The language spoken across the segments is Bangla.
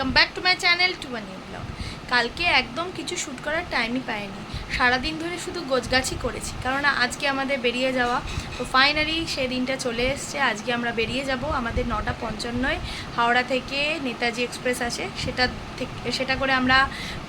Welcome back to my channel to a new blog. কালকে একদম কিছু শ্যুট করার টাইমই পাইনি, সারাদিন ধরে শুধু গোছগাছি করেছি, কারণ আজকে আমাদের বেরিয়ে যাওয়া। তো ফাইনালি সেই দিনটা চলে এসছে। আজকে আমরা বেরিয়ে যাব, আমাদের 9:55 হাওড়া থেকে নেতাজি এক্সপ্রেস আসে, সেটা করে আমরা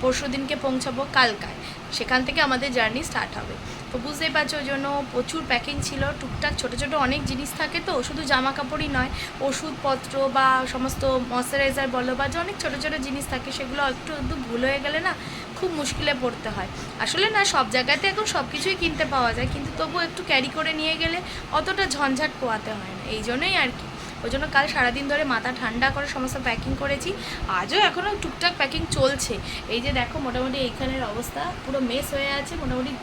পরশু দিনকে পৌঁছাবো কালকায়। সেখান থেকে আমাদের জার্নি স্টার্ট হবে। তো বুঝতেই পারছো, ওই জন্য প্রচুর প্যাকিং ছিল। টুকটাক ছোটো ছোটো অনেক জিনিস থাকে, তো শুধু জামা কাপড়ই নয়, ওষুধপত্র বা সমস্ত ময়শ্চারাইজার বলো বা যে অনেক ছোটো ছোটো জিনিস থাকে, সেগুলো একটু ভুল হয়ে গেলে না খুব মুশকিলে পড়তে হয়। আসলে না সব জায়গাতে এখন সব কিছুই কিনতে পাওয়া যায়, কিন্তু তবু একটু ক্যারি করে নিয়ে গেলে অতটা ঝঞ্ঝাট পোয়াতে হয় না, এই জন্যই আর কি। ওই জন্য কাল সারাদিন ধরে মাথা ঠান্ডা করে সমস্ত প্যাকিং করেছি। আজও এখনও টুকটাক প্যাকিং চলছে। এই যে দেখো, মোটামুটি এইখানের অবস্থা পুরো মেস হয়ে আছে, মোটামুটি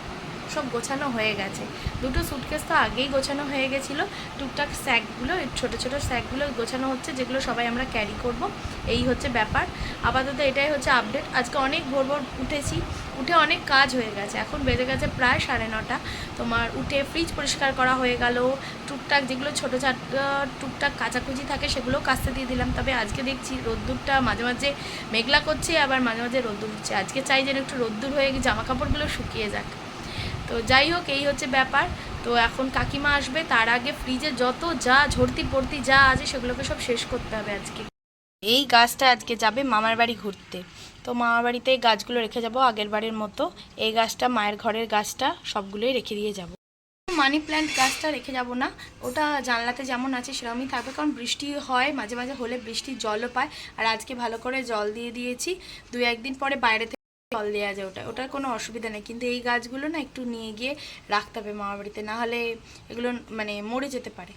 সব গোছানো হয়ে গেছে। দুটো সুটকেস তো আগেই গোছানো হয়ে গেছিলো। টুকটাক স্যাকগুলো, ছোটো ছোটো স্যাকগুলো গোছানো হচ্ছে, যেগুলো সবাই আমরা ক্যারি করব। এই হচ্ছে ব্যাপার। আপাতত এটাই হচ্ছে আপডেট। আজকে অনেক ভোর ভোর উঠেছি, উঠে অনেক কাজ হয়ে গেছে। এখন বেজে গেছে প্রায় 9:30। তোমার উঠে ফ্রিজ পরিষ্কার করা হয়ে গেল, টুকটাক যেগুলো ছোটো টুকটাক কাচাকুচি থাকে সেগুলোও কাচতে দিয়ে দিলাম। তবে আজকে দেখছি রোদ্দুরটা মাঝে মাঝে মেঘলা করছে, আবার মাঝে মাঝে রোদ্দুর উঠছে। আজকে চাই যেন একটু রোদ্দুর হয়ে গিয়ে জামা কাপড়গুলো শুকিয়ে যাক। তো যাই হোক, এই হচ্ছে ব্যাপার। তো এখন কাকিমা আসবে, তার আগে ফ্রিজে যত যা ঝর্তি পড়তি যা আছে সেগুলোকে সব শেষ করতে হবে আজকে। এই গাছটা আজকে যাবে মামার বাড়ি ঘুরতে, তো মামার বাড়িতে এই গাছগুলো রেখে যাব আগের বারের মতো। এই গাছটা, মায়ের ঘরের গাছটা, সবগুলোই রেখে দিয়ে যাব। মানি প্ল্যান্ট গাছটা রেখে যাব না, ওটা জানলাতে যেমন আছে সেরকমই থাকবে, কারণ বৃষ্টি হয় মাঝে মাঝে, হলে বৃষ্টির জলও পায়। আর আজকে ভালো করে জল দিয়ে দিয়েছি, 2-1 দিন পরে বাইরে থেকে জল দেওয়া যায়, ওটার কোনো অসুবিধা নেই। কিন্তু এই গাছগুলো না একটু নিয়ে গিয়ে রাখতে হবে মামার বাড়িতে, না হলে এগুলো মানে মরে যেতে পারে।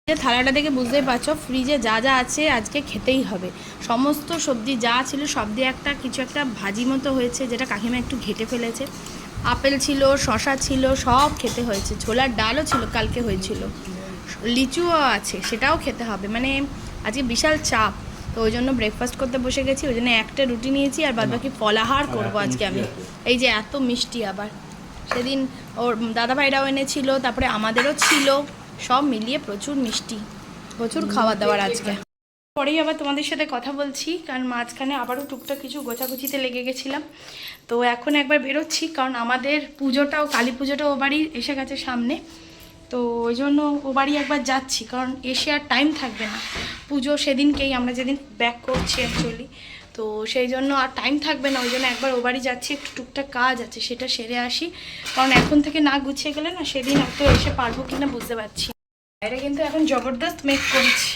থালাটা দেখে বুঝতেই পারছো, ফ্রিজে যা যা আছে আজকে খেতেই হবে। সমস্ত সবজি যা ছিল সব দিয়ে কিছু একটা ভাজি মতো হয়েছে, যেটা কাকিমা একটু ঘেটে ফেলেছে। আপেল ছিল, শশা ছিল, সব খেতে হয়েছে। ছোলার ডালও ছিল, কালকে হয়েছিল। লিচুও আছে, সেটাও খেতে হবে। মানে আজকে বিশাল চাপ। তো ওই জন্য ব্রেকফাস্ট করতে বসে গেছি, ওই জন্য একটা রুটি নিয়েছি, আর বাদবাকি ফলাহার করবো আজকে আমি। এই যে এত মিষ্টি, আবার সেদিন ওর দাদাভাইরাও এনেছিল, তারপরে আমাদেরও ছিল, সব মিলিয়ে প্রচুর মিষ্টি, প্রচুর খাওয়া দাওয়ার আজকে। পরেই আবার তোমাদের সাথে কথা বলছি, কারণ মাঝখানে আবারও টুকটাক কিছু গোছাগুছিতে লেগে গেছিলাম। তো এখন একবার বেরোচ্ছি, কারণ আমাদের পুজোটাও, কালী পুজোটাও ও বাড়ি এসে গেছে সামনে। তো ওই জন্য ও বাড়ি একবার যাচ্ছি, কারণ এসে আর টাইম থাকবে না। পুজো সেদিনকেই, আমরা যেদিন ব্যাক করছি অ্যাকচুয়ালি, তো সেই জন্য আর টাইম থাকবে না। ওই জন্য একবার ও বাড়ি যাচ্ছি, একটু টুকটাক কাজ আছে, সেটা সেরে আসি। কারণ এখন থেকে না গুছিয়ে গেলে না সেদিন হয়তো এসে পারবো কি না বুঝতে পারছি। বাইরে কিন্তু এখন জবরদস্ত মেঘ করেছি।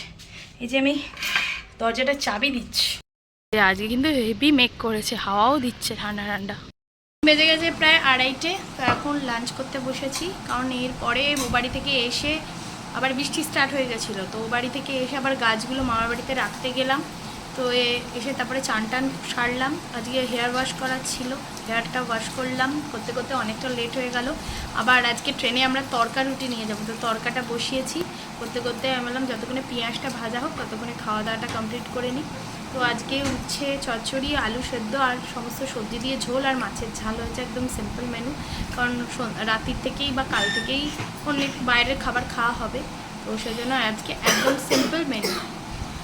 এই যে আমি দরজাটা চাবি দিচ্ছি, আজকে কিন্তু হেভি মেঘ করেছে, হাওয়াও দিচ্ছে ঠান্ডা ঠান্ডা। বেজে গেছে প্রায় 2:30। তো এখন লাঞ্চ করতে বসেছি, কারণ এরপরে ও বাড়ি থেকে এসে আবার বৃষ্টি স্টার্ট হয়ে গেছিলো। তো ও বাড়ি থেকে এসে আবার গাছগুলো মামার বাড়িতে রাখতে গেলাম। তো এসে তারপরে চান টান সারলাম। আজকে হেয়ার ওয়াশ করার ছিল, হেয়ারটা ওয়াশ করলাম, করতে করতে অনেকটা লেট হয়ে গেল। আবার আজকে ট্রেনে আমরা তড়কা রুটি নিয়ে যাবো, তো তড়কাটা বসিয়েছি। করতে করতে আমি বললাম যতক্ষণে পেঁয়াজটা ভাজা হোক ততক্ষণে খাওয়া দাওয়াটা কমপ্লিট করে নিই। তো আজকে উচ্ছে চচ্চড়ি, আলু সেদ্ধ আর সমস্ত সবজি দিয়ে ঝোল আর মাছের ঝাল হয়েছে, একদম সিম্পল মেনু। কারণ রাতের থেকেই বা কাল থেকেই অনেক বাইরের খাবার খাওয়া হবে, তো সেই জন্য আজকে একদম সিম্পল মেনু।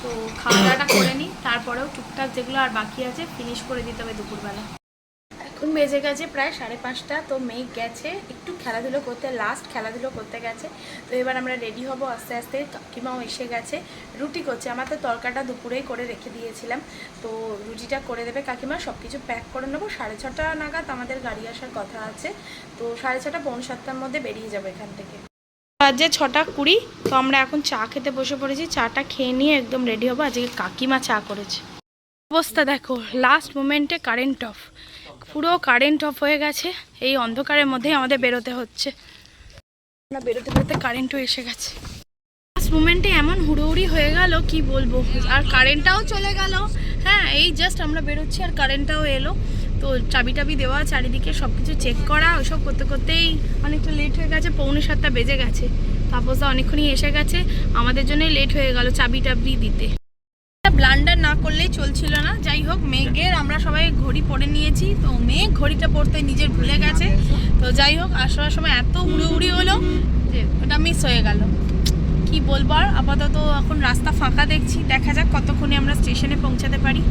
তো খাওয়া দাওয়াটা করে নিই, তারপরেও টুকটাক যেগুলো আর বাকি আছে ফিনিশ করে দিতে হবে দুপুরবেলা। এখন বেজে গেছে প্রায় 5:30। তো মেঘ গেছে, একটু খেলাধুলো করতে, লাস্ট খেলাধুলো করতে গেছে। তো এবার আমরা রেডি হব আস্তে আস্তে। কাকিমাও এসে গেছে, রুটি করছে। আমার তো তরকাটা দুপুরেই করে রেখে দিয়েছিলাম, তো রুটিটা করে দেবে কাকিমা। সব কিছু প্যাক করে নেবো। 6:30 নাগাদ আমাদের গাড়ি আসার কথা আছে, তো 6:30 পৌনে 7টার মধ্যে বেরিয়ে যাবো এখান থেকে। বাজে 6:20। তো আমরা এখন চা খেতে বসে পড়েছি। চাটা খেয়ে নিয়ে একদম রেডি হবো। আজকে কাকিমা চা করেছে। অবস্থা দেখো, লাস্ট মোমেন্টে কারেন্ট অফ, পুরো কারেন্ট অফ হয়ে গেছে। এই অন্ধকারের মধ্যেই আমাদের বেরোতে হচ্ছে। আমরা বেরোতে বেরোতে কারেন্টও এসে গেছে। লাস্ট মোমেন্টে এমন হুড়োহুড়ি হয়ে গেল কি বলবো, আর কারেন্টটাও চলে গেল। হ্যাঁ, এই জাস্ট আমরা বেরোচ্ছি আর কারেন্টটাও এলো। তো চাবি টাবি দেওয়া, চারিদিকে সব কিছু চেক করা, ওইসব করতে করতেই অনেকটা লেট হয়ে গেছে। পৌনে 7টা বেজে গেছে। তাপসদা অনেকক্ষণই এসে গেছে, আমাদের জন্যই লেট হয়ে গেল চাবি টাবি দিতে। ব্লান্ডার না করলেই চলছিল না। যাই হোক, মেঘের আমরা সবাই ঘড়ি পরে নিয়েছি, তো মেঘ ঘড়িটা পড়তে নিজের ভুলে গেছে। তো যাই হোক, আসার সময় এত উড়ি হলো যে ওটা মিস হয়ে গেল। কি বলবো আর, আপাতত এখন রাস্তা ফাঁকা দেখছি, দেখা যাক কতক্ষণে আমরা স্টেশনে পৌঁছাতে পারি।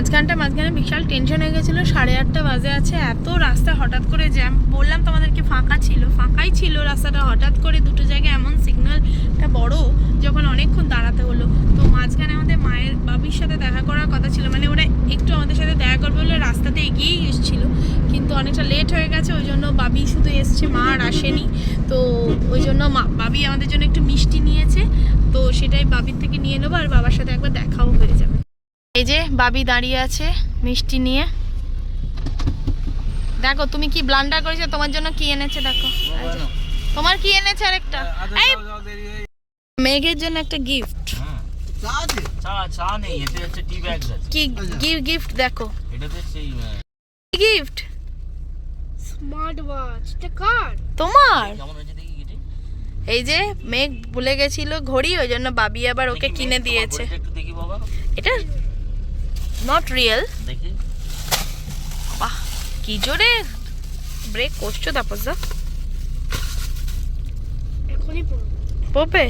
মাঝখানে বিশাল টেনশন হয়ে গেছিলো। 8:30 বাজে আছে, এত রাস্তা হঠাৎ করে জ্যাম। বললাম তোমাদেরকে ফাঁকাই ছিল রাস্তাটা, হঠাৎ করে দুটো জায়গায় এমন সিগন্যালটা বড়, যখন অনেকক্ষণ দাঁড়াতে হলো। তো মাঝখানে আমাদের মায়ের বাবির সাথে দেখা করার কথা ছিল, মানে ওরা একটু আমাদের সাথে দেখা করবে বলে রাস্তাতে এগিয়েই এসেছিলো, কিন্তু অনেকটা লেট হয়ে গেছে। ওই জন্য বাবি শুধু এসছে, মা আর আসেনি। তো ওই জন্য বাবি আমাদের জন্য একটু মিষ্টি নিয়েছে, তো সেটাই বাবির থেকে নিয়ে নেবো, আর বাবার সাথে একবার দেখাও হয়ে যাবে। এই যে বাবি দাঁড়িয়ে আছে মিষ্টি নিয়ে। দেখো তুমি কি ব্লান্ডার করেছো, তোমার জন্য কি এনেছে দেখো। তোমার কি এনেছে আরেকটা, মেঘের জন্য একটা গিফট। কি গিফট দেখো, গিফট স্মার্ট ওয়াচ। তোমার এই যে মেঘ ভুলে গেছিল ঘড়ি, ওই জন্য বাবি আবার ওকে কিনে দিয়েছে। এটা নট রিয়েল। বাহ কি জোরে ব্রেক করছো, তারপর যা এখনই পড়বে।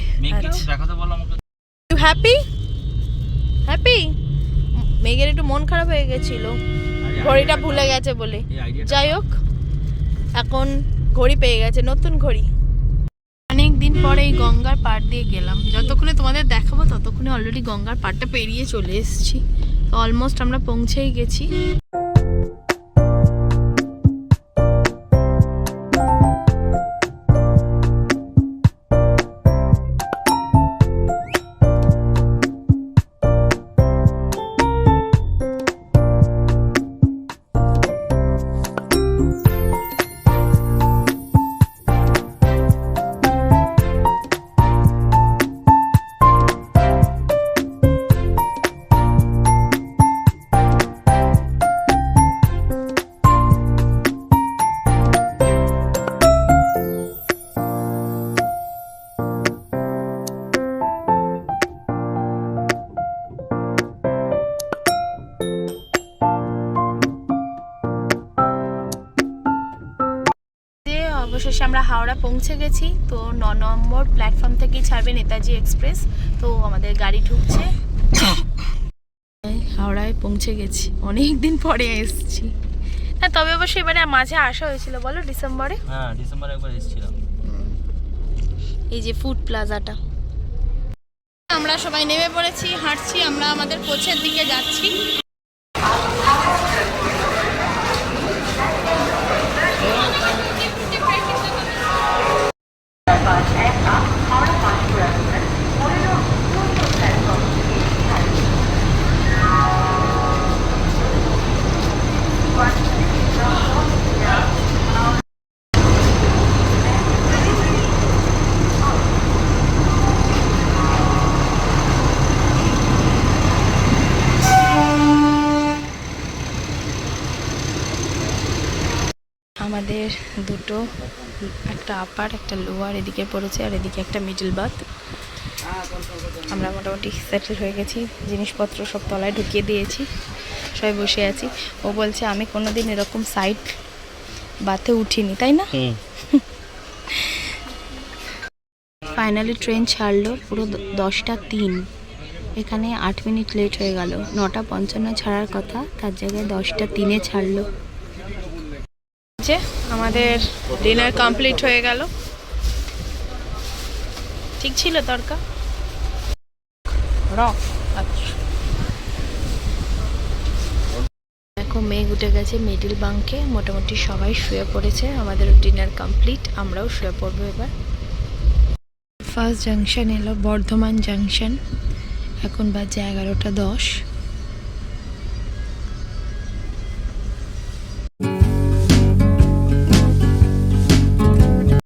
হ্যাপি মেঘের একটু মন খারাপ হয়ে গেছিল ঘড়িটা ভুলে গেছে বলে। যাই হোক, এখন ঘড়ি পেয়ে গেছে, নতুন ঘড়ি। অনেক দিন পরে এই গঙ্গার পাড় দিয়ে গেলাম। যতক্ষণে তোমাদের দেখাবো ততক্ষণে অলরেডি গঙ্গার পাড়টা পেরিয়ে চলে এসেছি। তো অলমোস্ট আমরা পৌঁছেই গেছি। অবশেষে আমরা হাওড়া পৌঁছে গেছি। তো 9 নম্বর প্ল্যাটফর্ম থেকেই ছাড়বে নেতাজি এক্সপ্রেস। তো আমাদের গাড়ি ঢুকছে। হাওড়ায় পৌঁছে গেছি, অনেক দিন পরে এসেছি। হ্যাঁ, তবে অবশ্য এবারে মাঝে আসা হয়েছিল, বলো ডিসেম্বরে। হ্যাঁ, ডিসেম্বরে একবার এসেছিলাম। এই যে ফুড প্লাজাটা, আমরা সবাই নেমে পড়েছি, হাঁটছি, আমরা আমাদের কোচের দিকে যাচ্ছি। আমাদের দুটো, একটা আপার একটা লোয়ার এদিকে পড়েছে, আর এদিকে একটা মিডল বাথ। আমরা মোটামুটি সেটেল হয়ে গেছি, জিনিসপত্র সব তলায় ঢুকিয়ে দিয়েছি, সবাই বসে আছি। ও বলছে আমি কোনোদিন এরকম সাইড বাথে উঠিনি, তাই না? ফাইনালি ট্রেন ছাড়লো পুরো 10টা 3। এখানে 8 মিনিট লেট হয়ে গেল। 9:55 ছাড়ার কথা, তার জায়গায় 10টা 3-এ ছাড়লো। আমাদের ডিনার কমপ্লিট হয়ে গেল। ঠিক ছিল তরকা। দেখো মেঘ উঠে গেছে মিডল বাঙ্কে, মোটামুটি সবাই শুয়ে পড়েছে। আমাদের ডিনার কমপ্লিট, আমরাও শুয়ে পড়বো এবার। ফার্স্ট জাংশন এলো, বর্ধমান জাংশন। এখন বাজে 11টা 10।